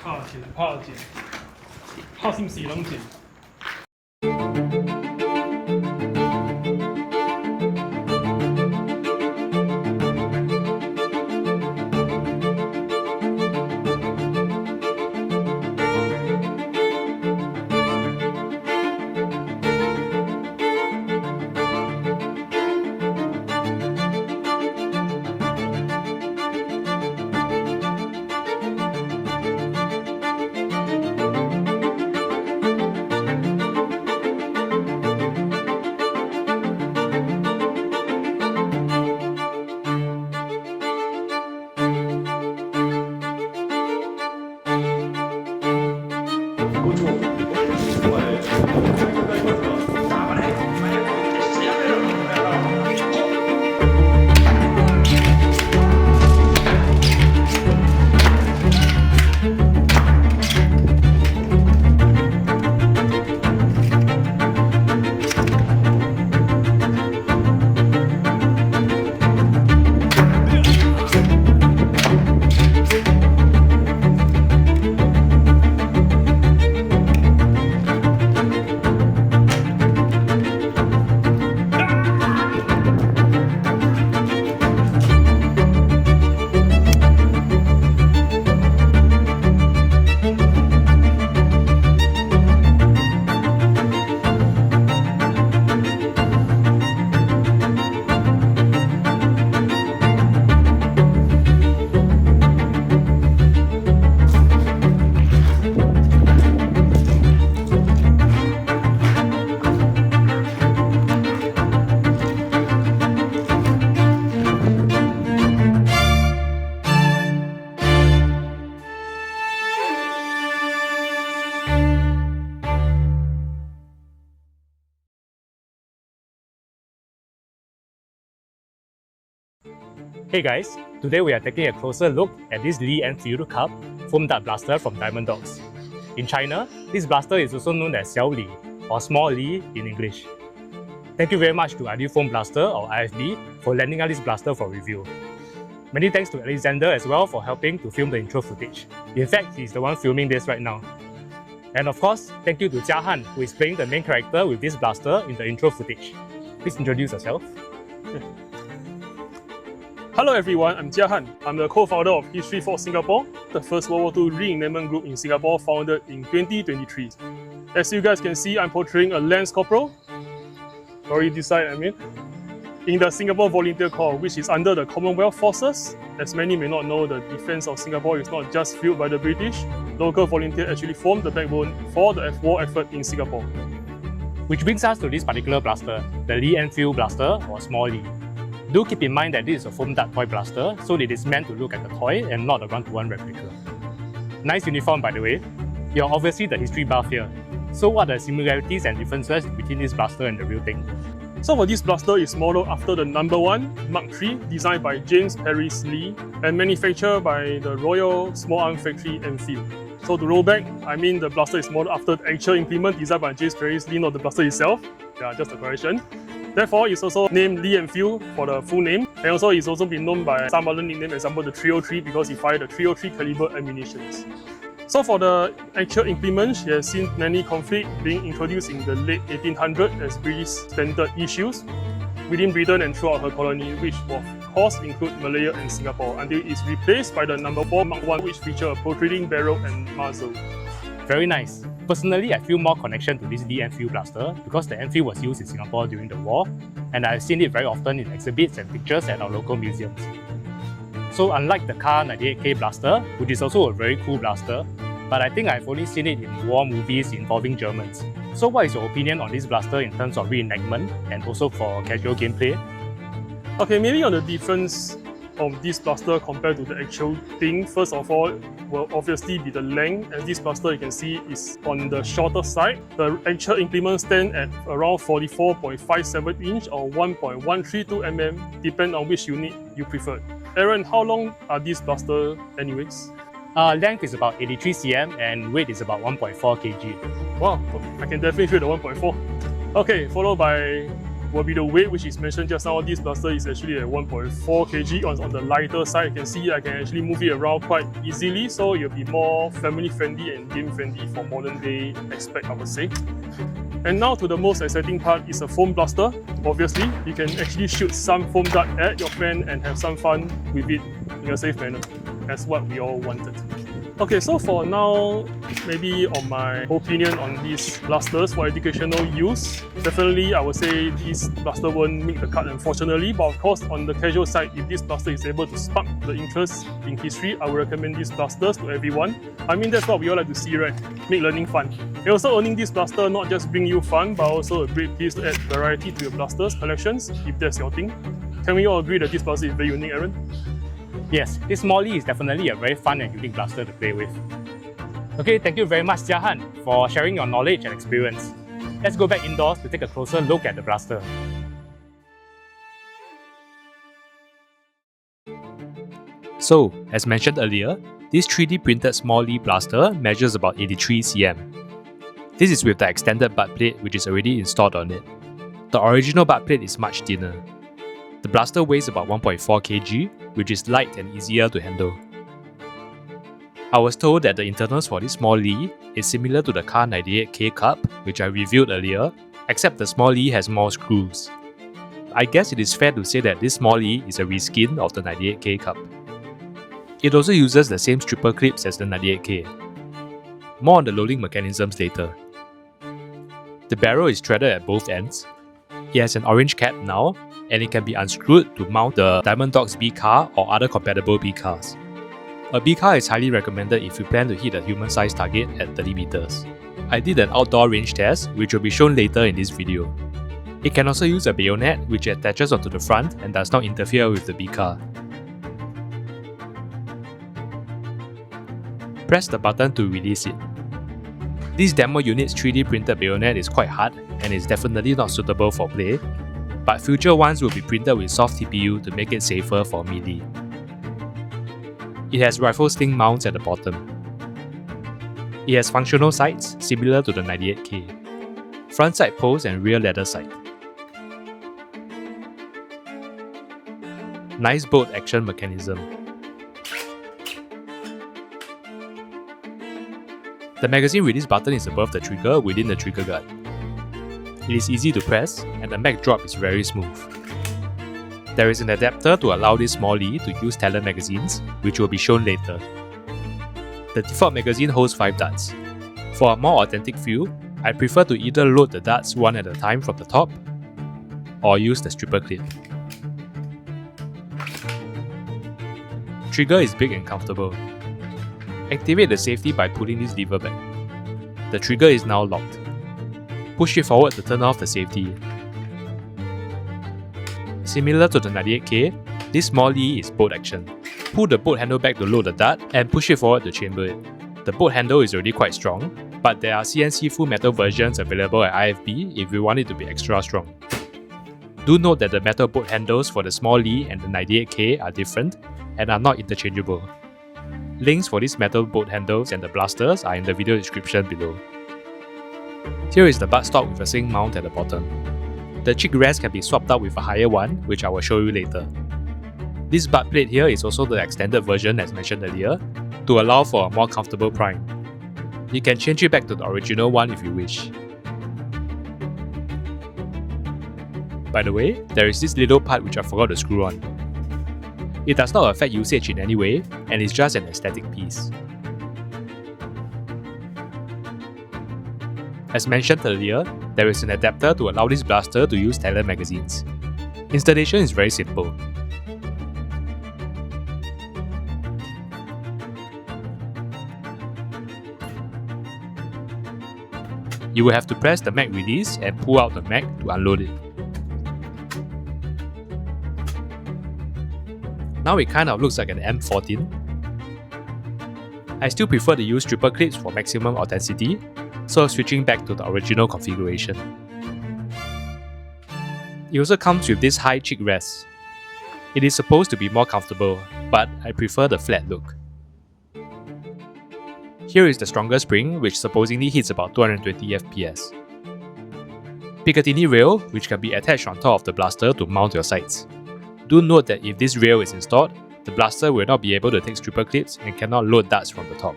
怕剪，怕心死能剪。Hey guys, today we are taking a closer look at this Lee-Enfield Cub foam dart blaster from Diamond Dogs. In China, this blaster is also known as Xiao Li or Small Li in English. Thank you very much to Ideal Foam Blaster or IFB for lending us this blaster for review. Many thanks to Alexander as well for helping to film the intro footage. In fact, he's the one filming this right now. And of course, thank you to Jia-Han who is playing the main character with this blaster in the intro footage. Please introduce yourself. Hello everyone, I'm Jia-Han. I'm the co-founder of History for Singapore, the first World War II reenactment group in Singapore founded in 2023. As you guys can see, I'm portraying a Lance Corporal. Sorry, this side I mean. In the Singapore Volunteer Corps, which is under the Commonwealth Forces. As many may not know, the defense of Singapore is not just fueled by the British. Local volunteers actually form the backbone for the war effort in Singapore. Which brings us to this particular blaster, the Lee-Enfield Blaster or Small Li. Do keep in mind that this is a foam dart toy blaster, so it is meant to look like a toy and not a one-to-one replica. Nice uniform by the way. You're obviously the history buff here. So what are the similarities and differences between this blaster and the real thing? So for this blaster is modeled after the number 1 Mark III, designed by James Paris Lee and manufactured by the Royal Small Arms Factory Enfield. So to roll back, I mean the blaster is modeled after the actual implement designed by James Paris Lee, not the blaster itself. Yeah, just a correction. Therefore, it's also named Lee-Enfield for the full name, and also it's also been known by some other nickname, example the 303 because he fired the 303 caliber ammunitions. So for the actual implement, she has seen many conflicts being introduced in the late 1800s as British standard issues within Britain and throughout her colony, which of course include Malaya and Singapore, until it's replaced by the number 4 Mark I, which feature a protruding barrel and muzzle. Very nice. Personally, I feel more connection to this Lee-Enfield blaster because the Enfield was used in Singapore during the war, and I've seen it very often in exhibits and pictures at our local museums. So unlike the Kar98k blaster, which is also a very cool blaster, but I think I've only seen it in war movies involving Germans. So what is your opinion on this blaster in terms of reenactment and also for casual gameplay? Okay, maybe on the difference of this blaster compared to the actual thing, first of all, will obviously be the length. As this blaster you can see is on the shorter side. The actual implement stand at around 44.57 inch or 1.132 mm, depend on which unit you prefer. Aaron, how long are these blasters anyways? Length is about 83 cm and weight is about 1.4 kg. Wow, I can definitely feel the 1.4. Okay, followed by will be the weight, which is mentioned just now. This blaster is actually at 1.4 kg on the lighter side. You can see I can actually move it around quite easily, so it'll be more family friendly and game friendly for modern day aspect, I would say. And now to the most exciting part is a foam blaster. Obviously, you can actually shoot some foam dart at your friend and have some fun with it in a safe manner. That's what we all wanted. Okay, so for now, maybe on my opinion on these blasters for educational use, definitely I would say this blaster won't make the cut, unfortunately. But of course, on the casual side, if this blaster is able to spark the interest in history, I would recommend these blasters to everyone. I mean, that's what we all like to see, right? Make learning fun. And also, owning this blaster not just bring you fun, but also a great piece to add variety to your blasters collections, if that's your thing. Can we all agree that this blaster is very unique, Aaron? Yes, this small Lee is definitely a very fun and unique blaster to play with. Okay, thank you very much Jia-Han for sharing your knowledge and experience. Let's go back indoors to take a closer look at the blaster. So, as mentioned earlier, this 3D printed small Lee blaster measures about 83 cm. This is with the extended butt plate which is already installed on it. The original butt plate is much thinner. The blaster weighs about 1.4 kg, which is light and easier to handle. I was told that the internals for this small Lee is similar to the Kar98k Cub, which I reviewed earlier, except the small Lee has more screws. I guess it is fair to say that this small Lee is a reskin of the 98k Cub. It also uses the same stripper clips as the 98k. More on the loading mechanisms later. The barrel is threaded at both ends. It has an orange cap now, and it can be unscrewed to mount the Diamond Dogs B car or other compatible B cars. A B car is highly recommended if you plan to hit a human-sized target at 30 meters. I did an outdoor range test, which will be shown later in this video. It can also use a bayonet which attaches onto the front and does not interfere with the B car. Press the button to release it. This demo unit's 3D printed bayonet is quite hard and is definitely not suitable for play, but future ones will be printed with soft TPU to make it safer for melee. It has rifle sling mounts at the bottom. It has functional sights similar to the 98k, front sight post and rear ladder sight. Nice bolt action mechanism. The magazine release button is above the trigger within the trigger guard. It is easy to press and the mag drop is very smooth. There is an adapter to allow this small Lee to use Talon magazines, which will be shown later. The default magazine holds 5 darts. For a more authentic feel, I prefer to either load the darts one at a time from the top, or use the stripper clip. Trigger is big and comfortable. Activate the safety by pulling this lever back. The trigger is now locked. Push it forward to turn off the safety. Similar to the 98k, this small Lee is bolt action. Pull the bolt handle back to load the dart and push it forward to chamber it. The bolt handle is already quite strong, but there are CNC full metal versions available at IFB if you want it to be extra strong. Do note that the metal bolt handles for the small Lee and the 98k are different and are not interchangeable. Links for these metal bolt handles and the blasters are in the video description below. Here is the buttstock with a sling mount at the bottom. The cheek rest can be swapped out with a higher one, which I will show you later. This butt plate here is also the extended version as mentioned earlier, to allow for a more comfortable prime. You can change it back to the original one if you wish. By the way, there is this little part which I forgot to screw on. It does not affect usage in any way, and is just an aesthetic piece. As mentioned earlier, there is an adapter to allow this blaster to use Talon magazines. Installation is very simple. You will have to press the mag release and pull out the mag to unload it. Now it kind of looks like an M14. I still prefer to use stripper clips for maximum authenticity, so switching back to the original configuration. It also comes with this high cheek rest. It is supposed to be more comfortable, but I prefer the flat look. Here is the stronger spring, which supposedly hits about 220 FPS. Picatinny rail, which can be attached on top of the blaster to mount your sights. Do note that if this rail is installed, the blaster will not be able to take stripper clips and cannot load darts from the top.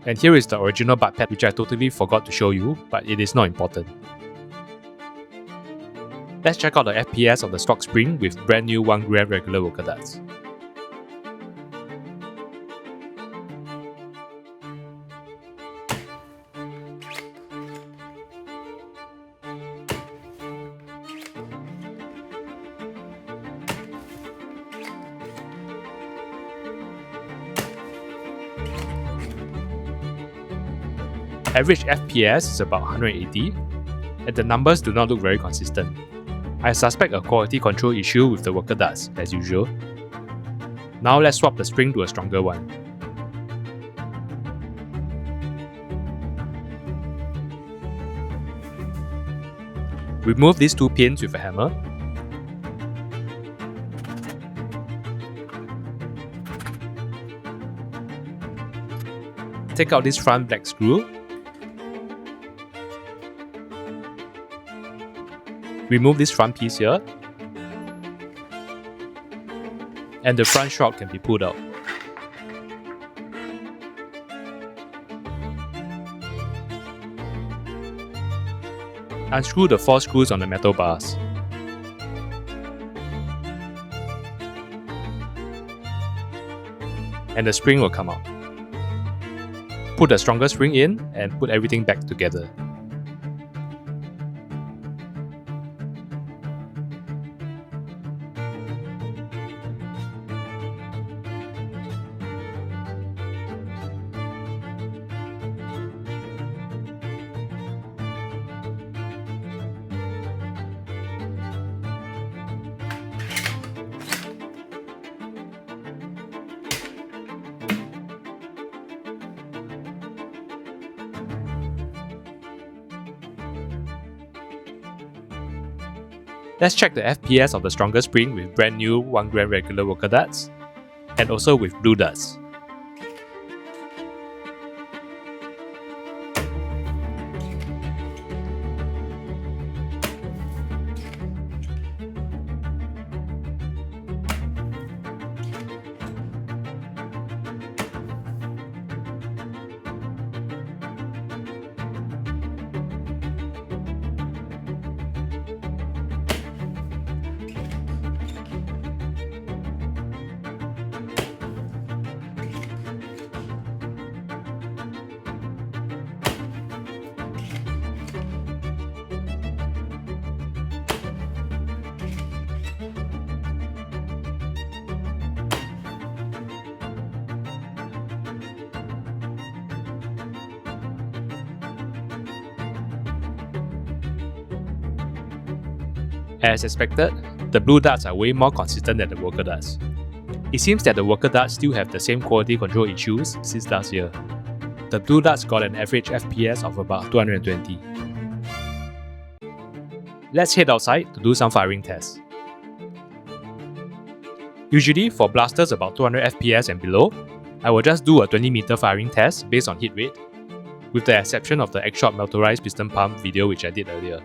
And here is the original butt pad, which I totally forgot to show you, but it is not important. Let's check out the FPS of the stock spring with brand new 1 gram regular worker darts. Average FPS is about 180, and the numbers do not look very consistent. I suspect a quality control issue with the worker darts, as usual. Now let's swap the spring to a stronger one. Remove these 2 pins with a hammer. Take out this front black screw. Remove this front piece here, and the front shroud can be pulled out. Unscrew the 4 screws on the metal bars. And the spring will come out. Put the stronger spring in and put everything back together. Let's check the FPS of the stronger spring with brand new 1 gram regular worker darts, and also with blue darts. As expected, the blue darts are way more consistent than the worker darts. It seems that the worker darts still have the same quality control issues since last year. The blue darts got an average FPS of about 220. Let's head outside to do some firing tests. Usually for blasters about 200 FPS and below, I will just do a 20 meter firing test based on hit rate, with the exception of the X-Shot motorized piston pump video which I did earlier.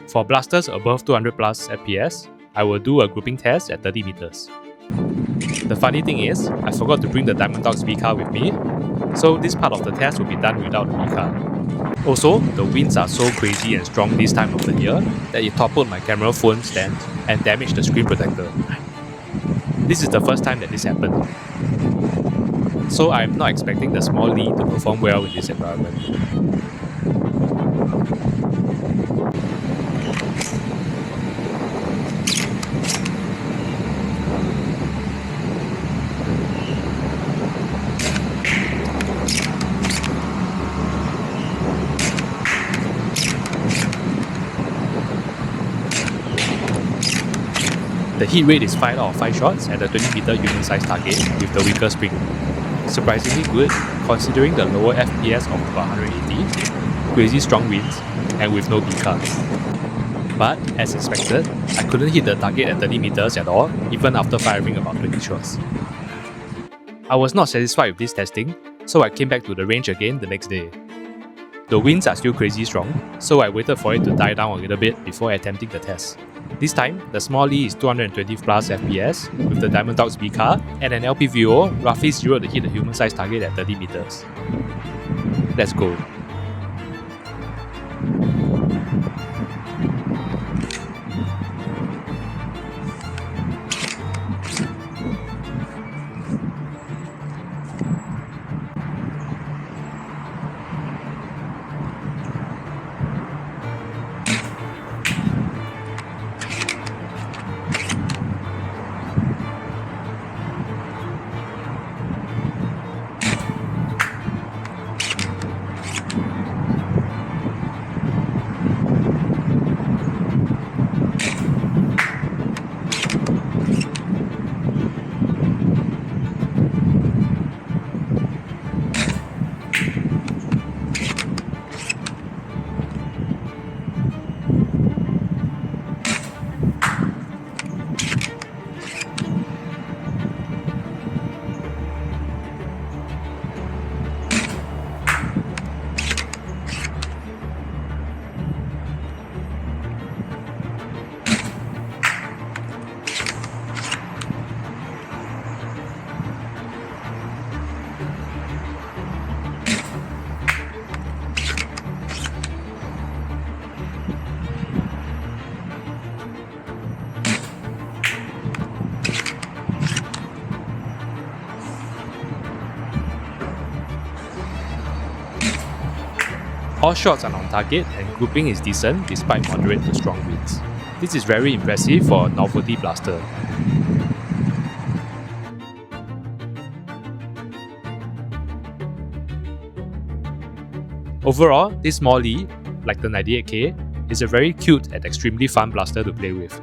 For blasters above 200 plus FPS, I will do a grouping test at 30 meters. The funny thing is, I forgot to bring the Diamond Dogs V-Car with me, so this part of the test will be done without the V-Car. Also, the winds are so crazy and strong this time of the year that it toppled my camera phone stand and damaged the screen protector. This is the first time that this happened, so I am not expecting the small Lee to perform well in this environment. The hit rate is 5 out of 5 shots at the 20 meter unit size target with the weaker spring. Surprisingly good considering the lower FPS of about 180, crazy strong winds, and with no V-Car. But as expected, I couldn't hit the target at 30 meters at all, even after firing about 20 shots. I was not satisfied with this testing so I came back to the range again the next day. The winds are still crazy strong, so I waited for it to die down a little bit before attempting the test. This time, the small Lee is 220 plus FPS with the Diamond Dogs B car and an LPVO roughly 0 to hit the human-sized target at 30 meters. Let's go. All shots are on target and grouping is decent despite moderate to strong winds. This is very impressive for a novelty blaster. Overall, this small Lee, like the 98k, is a very cute and extremely fun blaster to play with.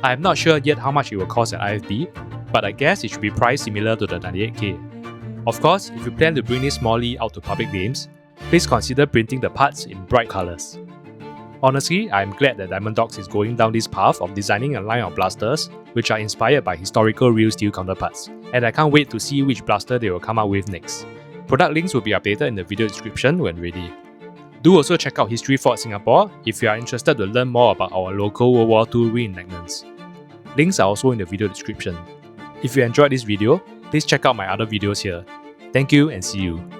I am not sure yet how much it will cost at IFB, but I guess it should be priced similar to the 98k. Of course, if you plan to bring this small Lee out to public games, please consider printing the parts in bright colours. Honestly, I am glad that Diamond Dogs is going down this path of designing a line of blasters which are inspired by historical real steel counterparts, and I can't wait to see which blaster they will come out with next. Product links will be updated in the video description when ready. Do also check out History Fort Singapore if you are interested to learn more about our local World War II reenactments. Links are also in the video description. If you enjoyed this video, please check out my other videos here. Thank you and see you.